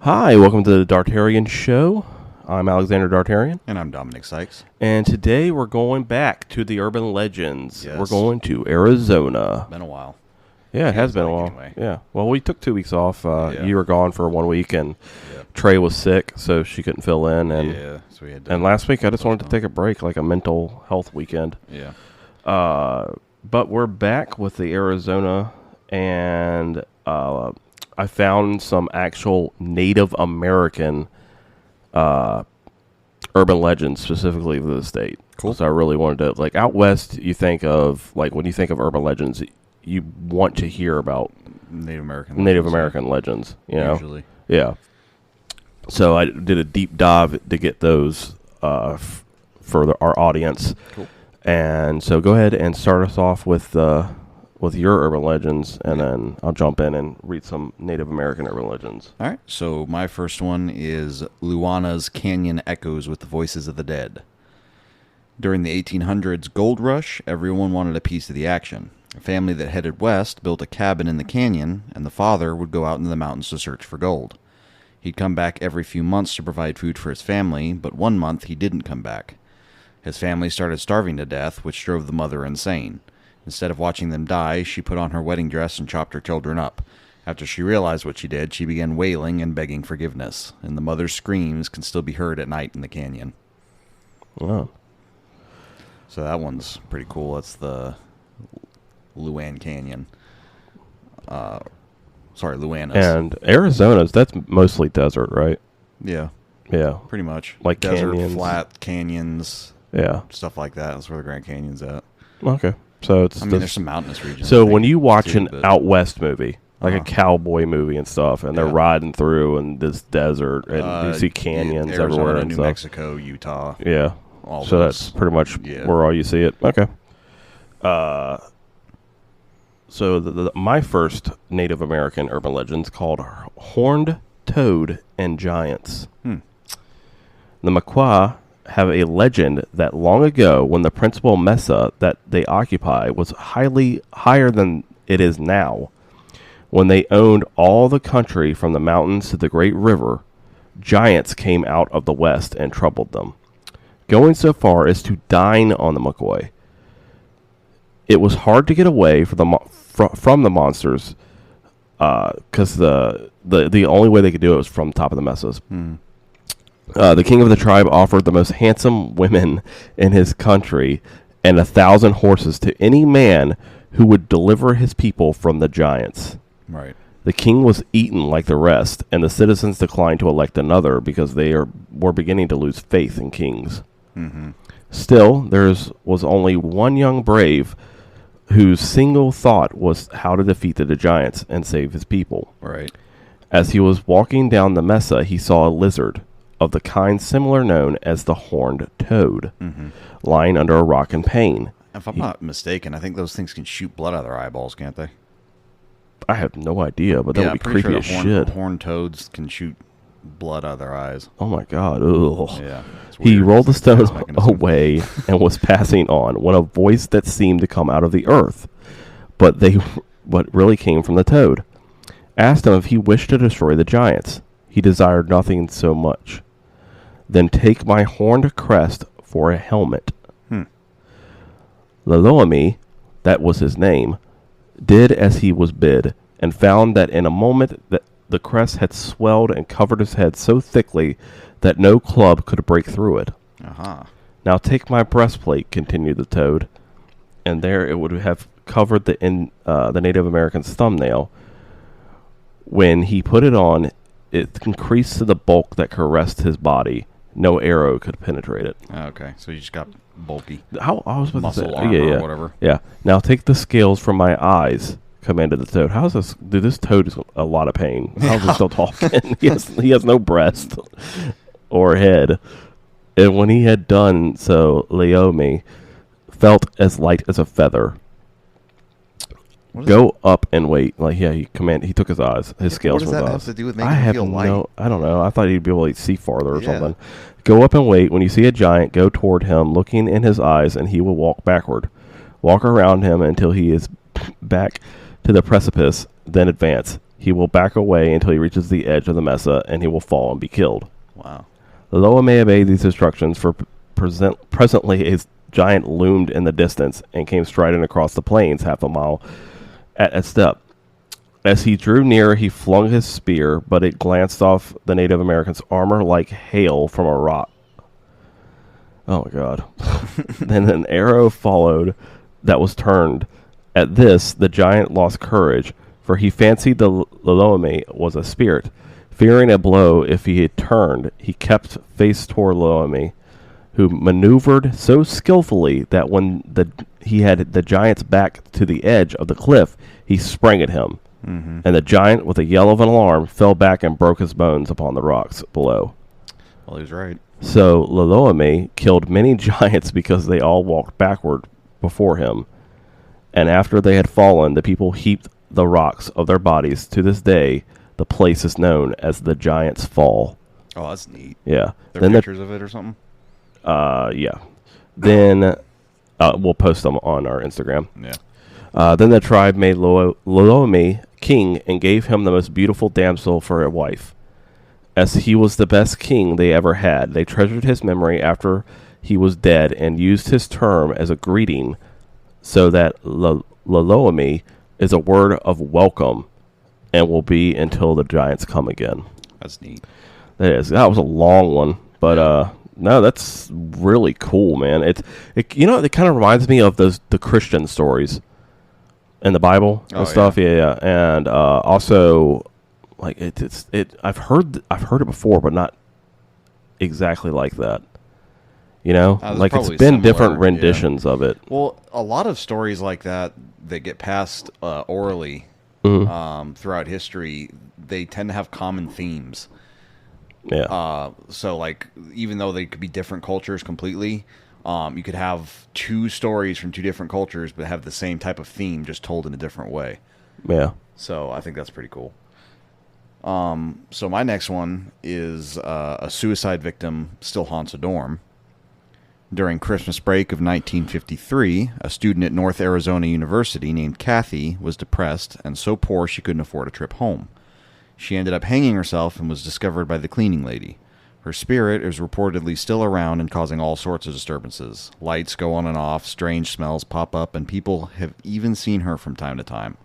Hi, welcome to the Dartarian Show. I'm Alexander Dartarian. And I'm Dominic Sykes. And today we're going back to the urban legends. Yes. We're going to Arizona. Been a while. Yeah, it has been a while. Anyway. Yeah. Well, we took 2 weeks off. Yeah. You were gone for 1 week, and Yeah. Trey was sick, so she couldn't fill in. And So we had to. and last week I just wanted to take a break, like a mental health weekend. Yeah. But we're back with the Arizona, and I found some actual Native American urban legends specifically for the state. Cool. So I really wanted to, like, out west, you think of, like, when you think of urban legends, you want to hear about Native American. legends, you know? Usually. Yeah. So I did a deep dive to get those for our audience. Cool. And so go ahead and start us off with your urban legends, and then I'll jump in and read some Native American urban legends. All right. So my first one is Luana's Canyon echoes with the voices of the dead. During the 1800s gold rush, everyone wanted a piece of the action. A family that headed west built a cabin in the canyon, and the father would go out into the mountains to search for gold. He'd come back every few months to provide food for his family, but 1 month he didn't come back. His family started starving to death, which drove the mother insane. Instead of watching them die, she put on her wedding dress and chopped her children up. After she realized what she did, she began wailing and begging forgiveness, and the mother's screams can still be heard at night in the canyon. Wow. So that one's pretty cool. That's the Luan Canyon. Luana's. And Arizona's, that's mostly desert, right? Yeah, Yeah. pretty much. Like desert, canyons. flat canyons, Yeah. stuff like that. That's where the Grand Canyon's at. Okay. So it's I mean, there's some mountainous regions. so I when think, you watch too, an but- out west movie, like a Uh-huh. cowboy movie and stuff, and they're Yeah. riding through and this desert, and you see canyons Arizona, everywhere and New stuff. Mexico, Utah. Yeah. All So those. that's pretty much Yeah. where all you see it. Okay. So my first Native American urban legend's called Horned Toad and Giants. Hmm. The Makwa have a legend that long ago, when the principal mesa that they occupy was higher than it is now, when they owned all the country from the mountains to the great river, giants came out of the west and troubled them, going so far as to dine on the Makwa. It was hard to get away from the monsters, because the only way they could do it was from top of the mesas. The king of the tribe offered the most handsome women in his country and 1,000 horses to any man who would deliver his people from the giants. Right. The king was eaten like the rest, and the citizens declined to elect another because they were beginning to lose faith in kings. Mm-hmm. Still, there was only one young brave whose single thought was how to defeat the giants and save his people. Right. As he was walking down the mesa, he saw a lizard of the kind similar known as the horned toad, lying under a rock in pain. If I'm not mistaken, I think those things can shoot blood out of their eyeballs, can't they? I have no idea, but that would be I'm pretty creepy sure as the shit. horned toads can shoot blood out of their eyes. Oh my god, ugh. Yeah. it's He weird. rolled the It's a stone defense mechanism. away and was passing on when a voice that seemed to come out of the earth, but really came from the toad, asked him if he wished to destroy the giants. He desired nothing so much. Then take my horned crest for a helmet. Laloami, that was his name, did as he was bid, and found that in a moment that the crest had swelled and covered his head so thickly that no club could break through it. Uh-huh. Now take my breastplate, continued the toad, and there it would have covered the Native American's thumbnail. When he put it on, it increased to the bulk that caressed his body. No arrow could penetrate it. Okay. So you just got bulky. How I was about to Muscle say, armor yeah. or whatever. Yeah. Now take the scales from my eyes, commanded the toad. How's this? Dude, this toad is a lot of pain. How's he still talking? he has no breast or head. And when he had done so, Laomi felt as light as a feather. Go up and wait. Like, yeah, he took his eyes, his scales What from does his that eyes. have to do with making him feel light? I don't know. I thought he'd be able to see farther or Yeah. something. Go up and wait. When you see a giant, go toward him, looking in his eyes, and he will walk backward. Walk around him until he is back to the precipice, then advance. He will back away until he reaches the edge of the mesa, and he will fall and be killed. Wow. Loloame obeyed these instructions, for presently a giant loomed in the distance and came striding across the plains half a mile at a step. As he drew near, he flung his spear, but it glanced off the Native American's armor like hail from a rock. Oh my god. Then an arrow followed that was turned. At this, the giant lost courage, for he fancied the Loloame was a spirit. Fearing a blow if he had turned, he kept face toward Loloame, who maneuvered so skillfully that when he had the giant's back to the edge of the cliff, he sprang at him. Mm-hmm. And the giant, with a yell of an alarm, fell back and broke his bones upon the rocks below. Well, he was right. So Loloame killed many giants because they all walked backward before him. And after they had fallen, the people heaped the rocks of their bodies. To this day, the place is known as the Giant's Fall. Oh, that's neat. Yeah. There Then pictures of it or something? Yeah. Then we'll post them on our Instagram. Yeah. Then the tribe made Loloame king and gave him the most beautiful damsel for a wife. As he was the best king they ever had, they treasured his memory after he was dead and used his term as a greeting, so that Loloame is a word of welcome and will be until the giants come again. That's neat. That was a long one, but no, that's really cool, man. It kind of reminds me of the Christian stories in the Bible and stuff. Yeah. And also, like I've heard it before, but not exactly like that. You know, like it's been similar, different renditions of it. Well, a lot of stories like that get passed orally throughout history, they tend to have common themes. Yeah. So, like, even though they could be different cultures completely, you could have two stories from two different cultures, but have the same type of theme, just told in a different way. Yeah. So, I think that's pretty cool. So, my next one is a suicide victim still haunts a dorm. During Christmas break of 1953, a student at North Arizona University named Kathy was depressed and so poor she couldn't afford a trip home. She ended up hanging herself and was discovered by the cleaning lady. Her spirit is reportedly still around and causing all sorts of disturbances. Lights go on and off, strange smells pop up, and people have even seen her from time to time.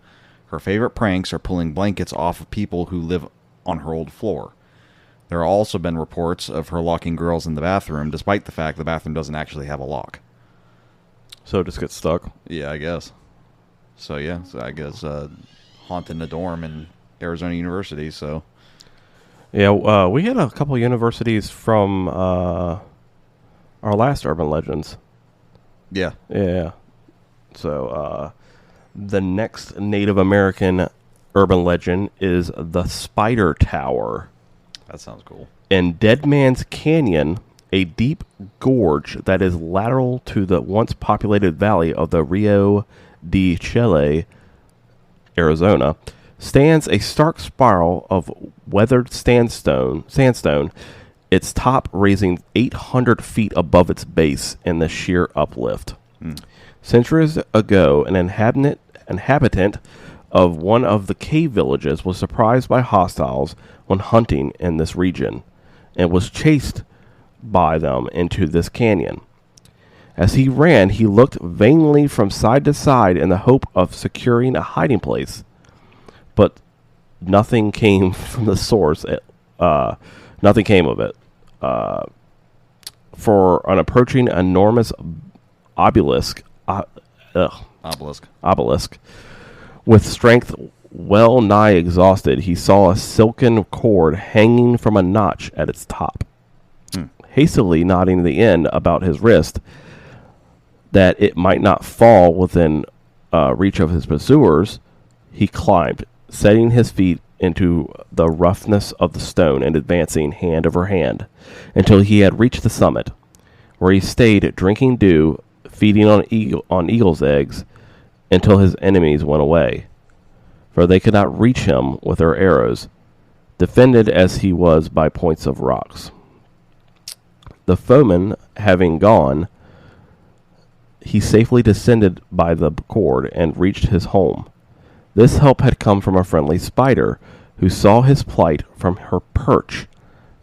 Her favorite pranks are pulling blankets off of people who live on her old floor. There have also been reports of her locking girls in the bathroom, despite the fact the bathroom doesn't actually have a lock. So it just gets stuck. Yeah, I guess. So I guess haunting the dorm in Arizona University. So yeah, we had a couple universities from our last Urban Legends. Yeah. So the next Native American urban legend is the Spider Tower. That sounds cool. In Dead Man's Canyon, a deep gorge that is lateral to the once populated valley of the Rio de Chile, Arizona, stands a stark spiral of weathered sandstone, its top raising 800 feet above its base in the sheer uplift. Centuries ago, an inhabitant of one of the cave villages was surprised by hostiles when hunting in this region and was chased by them into this canyon. As he ran, he looked vainly from side to side in the hope of securing a hiding place, but nothing came from the source. Nothing came of it. For an approaching enormous obelisk, with strength well nigh exhausted, he saw a silken cord hanging from a notch at its top. Hastily knotting the end about his wrist, that it might not fall within reach of his pursuers, he climbed, setting his feet into the roughness of the stone and advancing hand over hand until he had reached the summit, where he stayed drinking dew, feeding on eagle's eggs, until his enemies went away, for they could not reach him with their arrows, defended as he was by points of rocks. The foeman having gone, he safely descended by the cord and reached his home. This help had come from a friendly spider who saw his plight from her perch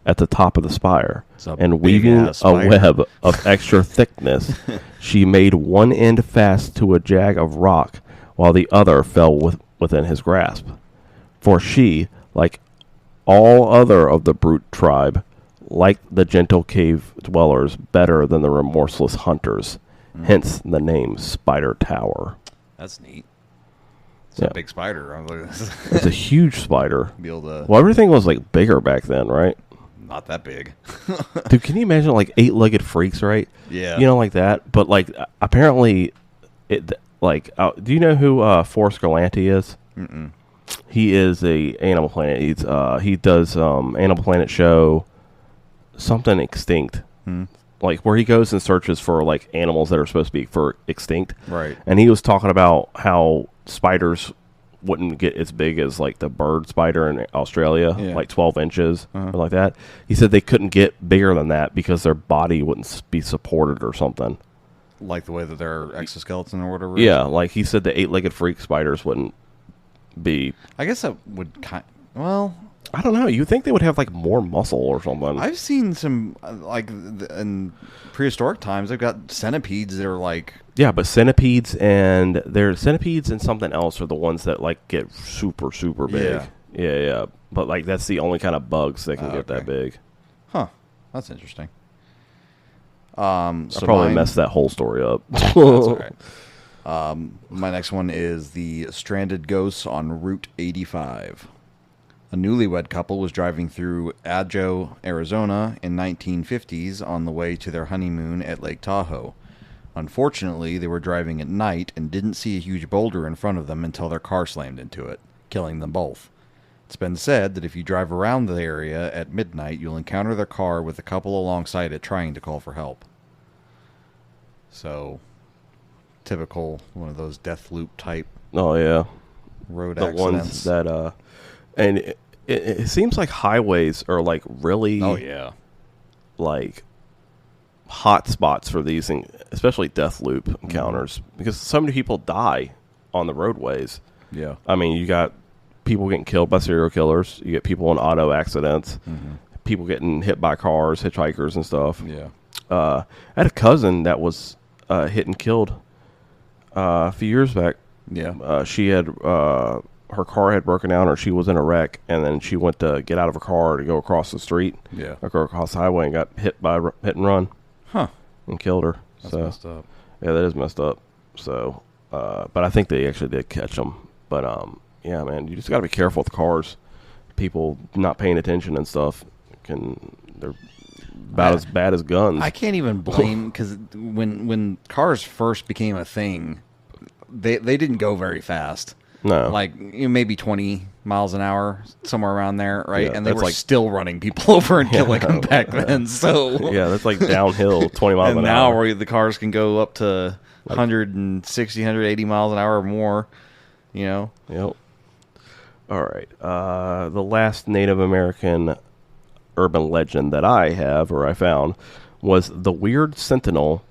at the top of the spire, and weaving a web of extra thickness, she made one end fast to a jag of rock while the other fell within his grasp. For she, like all other of the brute tribe, liked the gentle cave dwellers better than the remorseless hunters, hence the name Spider Tower. That's neat. It's a big spider. I was like, it's a huge spider. Be able to, well, everything was like bigger back then, right? Not that big. Dude, can you imagine like 8-legged freaks, right? Yeah. You know, like that. But like apparently, it like do you know who Forrest Galanti is? Mm-mm. He is a Animal Planet. He does Animal Planet show, something extinct, like where he goes and searches for like animals that are supposed to be for extinct. Right. And he was talking about how spiders wouldn't get as big as like the bird spider in Australia, like 12 inches or like that. He said they couldn't get bigger than that because their body wouldn't be supported or something. Like the way that their exoskeleton or whatever. Yeah, like he said the 8-legged freak spiders wouldn't be. I guess that would well, I don't know. You think they would have like more muscle or something? I've seen some like in prehistoric times. They've got centipedes that are like. Yeah, but centipedes and something else are the ones that like get super super big. Yeah. But like that's the only kind of bugs that can get that big. Huh. That's interesting. So I probably messed that whole story up. That's all right. My next one is the stranded ghosts on Route 85. A newlywed couple was driving through Ajo, Arizona in 1950s on the way to their honeymoon at Lake Tahoe. Unfortunately, they were driving at night and didn't see a huge boulder in front of them until their car slammed into it, killing them both. It's been said that if you drive around the area at midnight, you'll encounter their car with a couple alongside it trying to call for help. So, typical one of those death loop type. Oh yeah, road the accidents. Ones that and it seems like highways are like really like hot spots for these things, especially death loop encounters, because so many people die on the roadways. Yeah, I mean, you got people getting killed by serial killers. You get people in auto accidents. People getting hit by cars, hitchhikers and stuff. Yeah, I had a cousin that was hit and killed a few years back. Yeah, she had her car had broken down, or she was in a wreck, and then she went to get out of her car to go across the street. Yeah, or go across the highway and got hit by hit and run. And killed her. That's messed up. Yeah, that is messed up. So, but I think they actually did catch them. But yeah, man, you just got to be careful with cars. People not paying attention and stuff they're about as bad as guns. I can't even blame, because when cars first became a thing, they didn't go very fast. No, like maybe 20 miles an hour, somewhere around there, right? Yeah, and they were like still running people over and killing them back then. So yeah, that's like downhill 20 miles an hour. And now where the cars can go up to 160, 180 miles an hour or more. You know. Yep. All right. The last Native American urban legend that I have, or I found, was the Weird Sentinel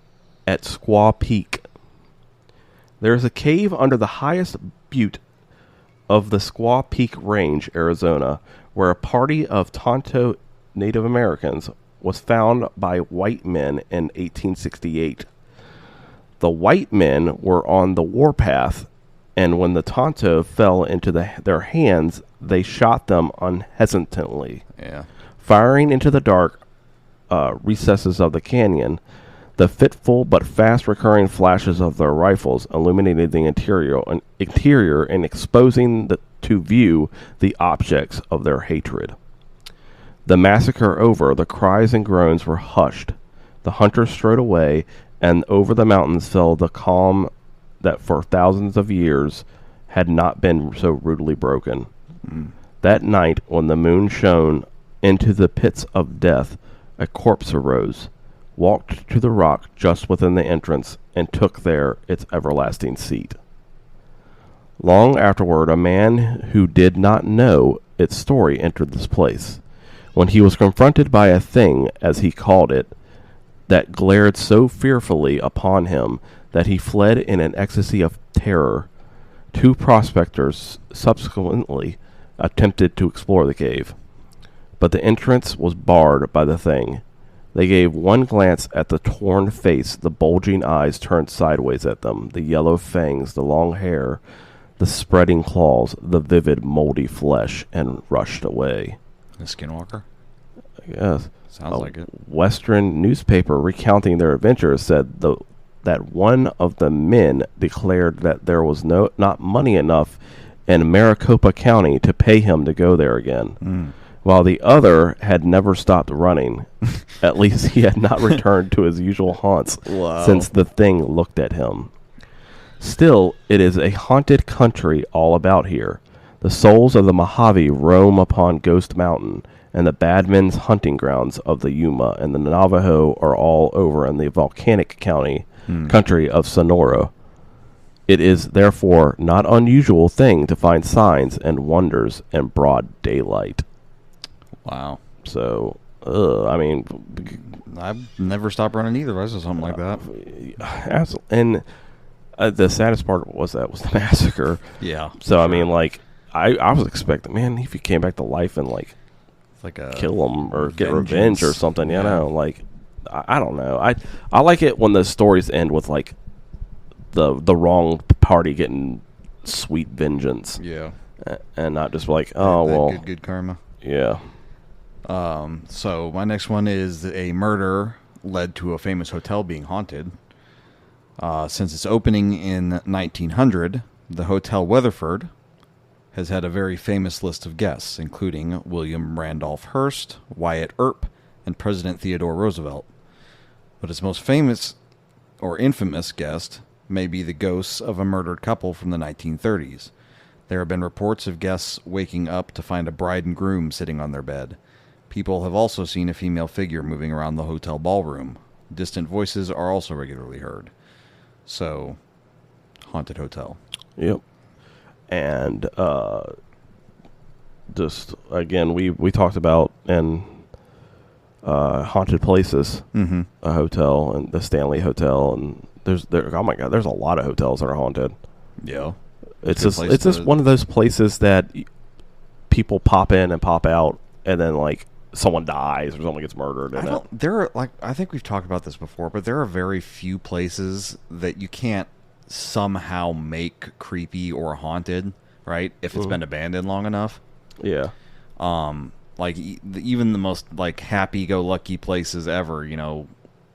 at Squaw Peak. There is a cave under the highest butte of the Squaw Peak Range, Arizona, where a party of Tonto Native Americans was found by white men in 1868. The white men were on the warpath, and when the Tonto fell into their hands, they shot them unhesitantly. Yeah. Firing into the dark recesses of the canyon, the fitful but fast-recurring flashes of their rifles illuminated the interior and exposing to view the objects of their hatred. The massacre over, the cries and groans were hushed. The hunters strode away, and over the mountains fell the calm that for thousands of years had not been so rudely broken. That night, when the moon shone into the pits of death, a corpse arose, walked to the rock just within the entrance, and took there its everlasting seat. Long afterward, a man who did not know its story entered this place. When he was confronted by a thing, as he called it, that glared so fearfully upon him that he fled in an ecstasy of terror, 2 prospectors subsequently attempted to explore the cave, but the entrance was barred by the thing. They gave one glance at the torn face, the bulging eyes turned sideways at them, the yellow fangs, the long hair, the spreading claws, the vivid, moldy flesh, and rushed away. A skinwalker? Yes. Sounds like it. Western newspaper recounting their adventures said that one of the men declared that there was not money enough in Maricopa County to pay him to go there again, while the other had never stopped running. At least he had not returned to his usual haunts since the thing looked at him. Still, it is a haunted country all about here. The souls of the Mojave roam upon Ghost Mountain, and the Badmen's hunting grounds of the Yuma and the Navajo are all over in the volcanic country of Sonora. It is therefore not unusual thing to find signs and wonders in broad daylight. Wow. So, I mean, I've never stopped running either. I saw something like that. And the saddest part was the massacre. Yeah. So, I mean, like, I was expecting, man, if he came back to life and, like, It's like a kill him or get vengeance. revenge or something, you Yeah. know? Like, I don't know. I like it when the stories end with, like, the wrong party getting sweet vengeance. Yeah. And not just like, oh, That well, good karma. yeah. So my next one is a murder led to a famous hotel being haunted. Since its opening in 1900, the Hotel Weatherford has had a very famous list of guests, including William Randolph Hearst, Wyatt Earp, and President Theodore Roosevelt. But its most famous or infamous guest may be the ghosts of a murdered couple from the 1930s. There have been reports of guests waking up to find a bride and groom sitting on their bed. People have also seen a female figure moving around the hotel ballroom. Distant voices are also regularly heard. So, haunted hotel. Yep. And just again, we talked about in haunted places, a hotel and the Stanley Hotel, and oh my god, there's a lot of hotels that are haunted. Yeah. It's Good just place it's just to- one of those places that people pop in and pop out, and then like someone dies or someone gets murdered. I And don't. There are I think we've talked about this before, but there are very few places that you can't somehow make creepy or haunted, right? If it's been abandoned long enough. yeah, Like even the most like happy-go-lucky places ever, you know.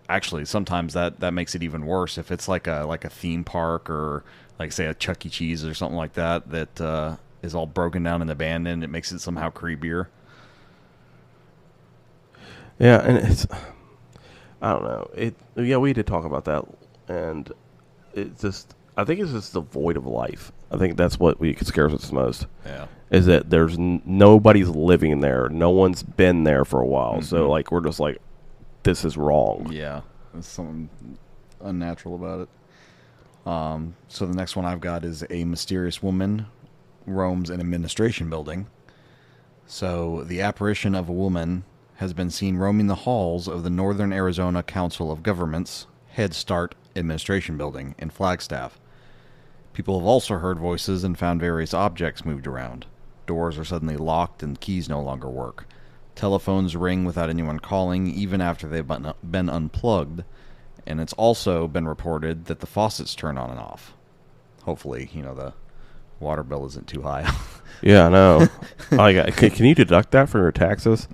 Actually, sometimes that makes it even worse if it's like a theme park or like say a Chuck E. Cheese or something like that that is all broken down and abandoned. It makes it somehow creepier. yeah, and it's I don't know. Yeah, we did talk about that, and it just I think it's just the void of life. I think that's what scares us most. Yeah. Is that there's nobody's living there. No one's been there for a while. So like we're just like, this is wrong. Yeah, there's something unnatural about it. So the next one I've got is a mysterious woman roams an administration building. So the apparition of a woman has been seen roaming the halls of the Northern Arizona Council of Governments Head Start Administration Building in Flagstaff. People have also heard voices and found various objects moved around. Doors are suddenly locked and keys no longer work. Telephones ring without anyone calling, even after they've been unplugged. And it's also been reported that the faucets turn on and off. Hopefully, you know, the water bill isn't too high. Yeah, I know. Can you deduct that from your taxes?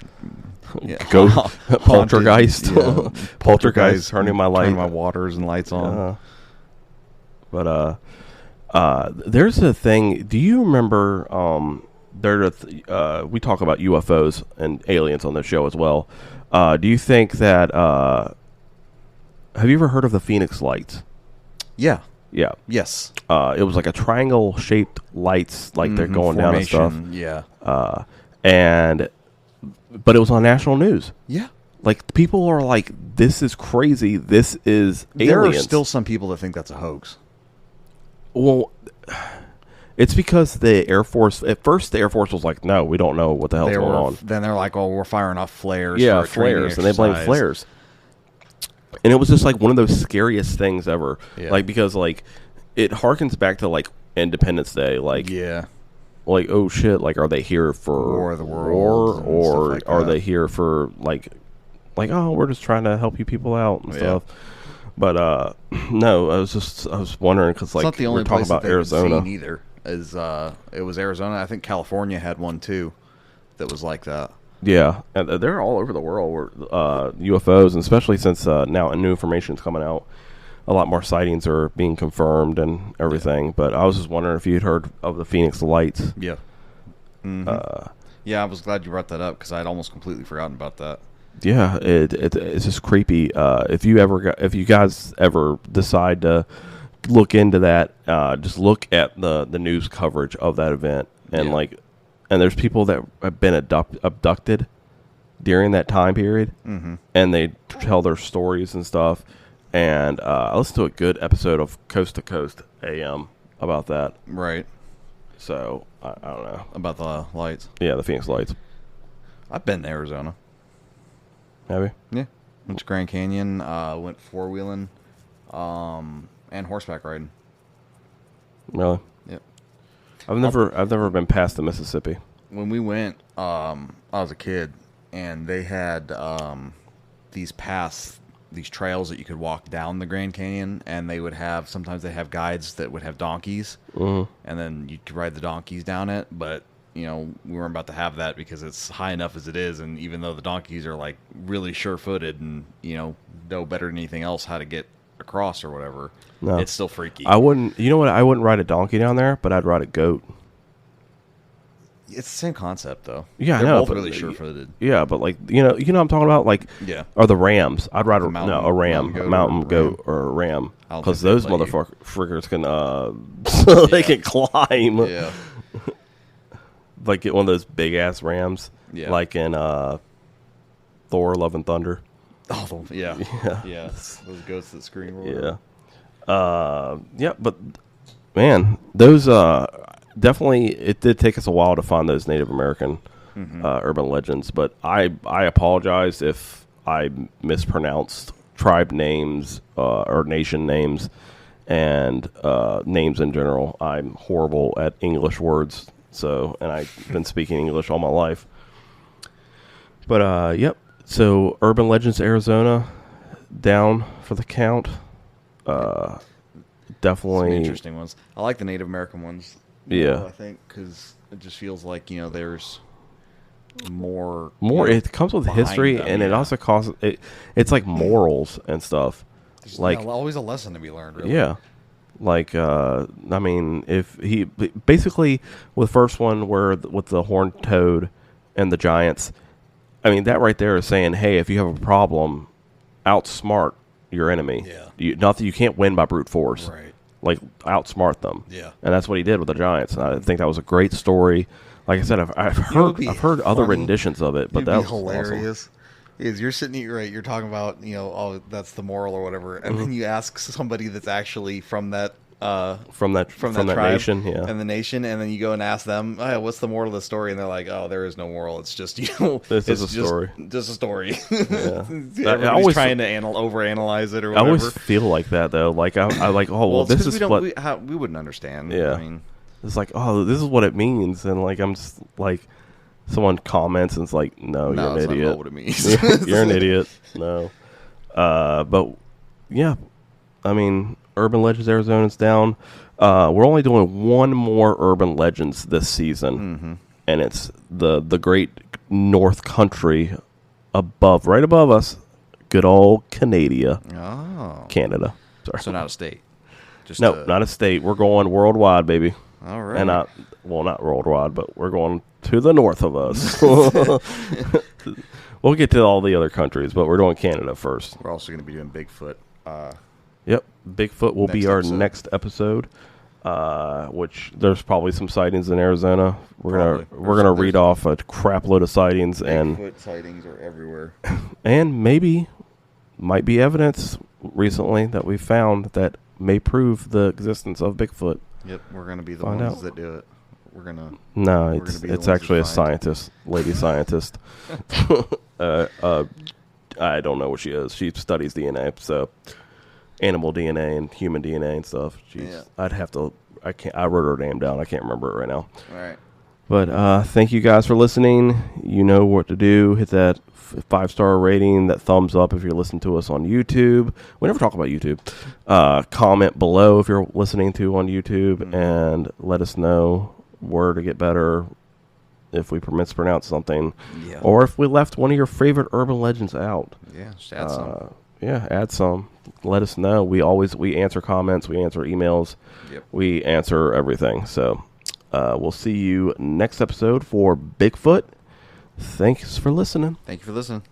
Yeah. Go Haunted, poltergeist. yeah. Poltergeist turning my light. Turning my waters and lights on. But there's a thing. Do you remember? We talk about UFOs and aliens on the show as well. Do you think that? Have you ever heard of the Phoenix Lights? Yeah. Yeah. Yes. It was like a triangle-shaped lights, like they're going down and stuff. Formation, Yeah. But it was on national news. Yeah. Like people are like, "This is crazy. This is There aliens." are still some people that think that's a hoax. Well, it's because the Air Force. At first, the Air Force was like, "No, we don't know what the hell's going on." Then they're like, "Oh, we're firing off flares." Yeah, for a training flares, and they blame exercise. flares. And it was just like one of those scariest things ever. Yeah. Like because like it harkens back to like Independence Day, Yeah. like oh shit, like are they here for War of the Worlds and or stuff like are that. they here for like oh we're just trying to help you people out and Yeah. stuff. But no, I was wondering because It's like not the only we're talking place about that they've Arizona. seen either. It was Arizona. I think California had one too, that was like that. Yeah, and they're all over the world where UFOs, and especially since now new information is coming out, a lot more sightings are being confirmed and everything. But I was just wondering if you'd heard of the Phoenix Lights. Yeah. Yeah, I was glad you brought that up because I'd almost completely forgotten about that. Yeah, it's just creepy. If you guys ever decide to look into that, just look at the news coverage of that event, and Yeah. and there's people that have been abducted during that time period, and they tell their stories and stuff. And I listened to a good episode of Coast to Coast AM about that. Right. So I don't know. About the lights. Yeah, the Phoenix Lights. I've been to Arizona. Have you? Yeah. Went to Grand Canyon, went four-wheeling, and horseback riding. Really? Yep. I've never been past the Mississippi. When we went, I was a kid, and they had these trails that you could walk down the Grand Canyon, and sometimes they have guides that would have donkeys, and then you could ride the donkeys down it, but we weren't about to have that because it's high enough as it is, and even though the donkeys are like really sure-footed and know better than anything else how to get across or whatever, No. it's still freaky. I wouldn't. You know what? I wouldn't ride a donkey down there, but I'd ride a goat. It's the same concept though. Yeah, I They're know, both but really sure-footed. Yeah, but like what I'm talking about, like Yeah. or the rams. I'd ride a mountain mountain goat goat or a ram I don't because think those they'd let you. motherfuckers can they can climb. Yeah. Like get one of those big ass rams, Yeah. like in Thor: Love and Thunder. Oh, yeah. Yeah. Yeah. Those goats that scream. Or Yeah. whatever. Yeah, but man, those definitely it did take us a while to find those Native American urban legends. But I apologize if I mispronounced tribe names or nation names and names in general. I'm horrible at English words, and I've been speaking English all my life. But yep. So Urban Legends Arizona down for the count. Definitely Some interesting ones. I like the Native American ones. Yeah. I think because it just feels like there's more. It comes with behind history, them, and it yeah. also causes it's like morals and stuff. There's Like always a lesson to be learned. Really. yeah, like I mean, if he basically with the first one with the horned toad and the giants, I mean that right there is saying, hey, if you have a problem, outsmart your enemy. Yeah. You can't win by brute force. Right. Like outsmart them. Yeah. And that's what he did with the Giants. And I think that was a great story. Like I said, I've heard other funny? renditions of it, but It'd that be was hilarious. Is you're sitting here, right? You're talking about oh, that's the moral or whatever, and then you ask somebody that's actually from that from that tribe nation, yeah. and the nation, and then you go and ask them, oh, what's the moral of the story? And they're like, oh, there is no moral. It's just This is a story. just a story. Yeah. Everybody's always- trying to overanalyze it or I whatever. always feel like that though. Like I like, oh well, it's this 'cause is we don't- what we wouldn't understand. Yeah. I mean, it's like. Oh, this is what it means, and like I'm just like, someone comments and it's like, no, no, you're that's an not idiot. what it means. You're an idiot. No. But yeah, I mean, Urban Legends Arizona's down. We're only doing one more Urban Legends this season, and it's the great North Country right above us, good old Canada. Oh, Canada. Sorry. so not a state. Just No, not a state. We're going worldwide, baby. All right. And not worldwide, but we're going to the north of us. We'll get to all the other countries, but we're doing Canada first. We're also going to be doing Bigfoot. Yep, Bigfoot will be Next our episode. next episode. Which there's probably some sightings in Arizona. We're gonna read off a crap load of sightings Bigfoot sightings are everywhere. and maybe might be evidence recently that we found that may prove the existence of Bigfoot. Yep, we're going to be the Find ones out. that do it. We're going to. No, We're it's gonna be the it's ones actually a that find. scientist, lady scientist. I don't know what she is. She studies DNA. So animal DNA and human DNA and stuff. Jeez, Yeah. I'd have to. I can't. I wrote her name down. I can't remember it right now. All right. But thank you guys for listening. You know what to do. Hit that 5-star rating, that thumbs up if you're listening to us on YouTube. We never talk about YouTube. Comment below if you're listening to on YouTube, and let us know where to get better, if we mispronounce something, Yeah. or if we left one of your favorite urban legends out. Yeah, just add some. Yeah, add some. Let us know. We answer comments. We answer emails. Yep. We answer everything. So we'll see you next episode for Bigfoot. Thanks for listening. Thank you for listening.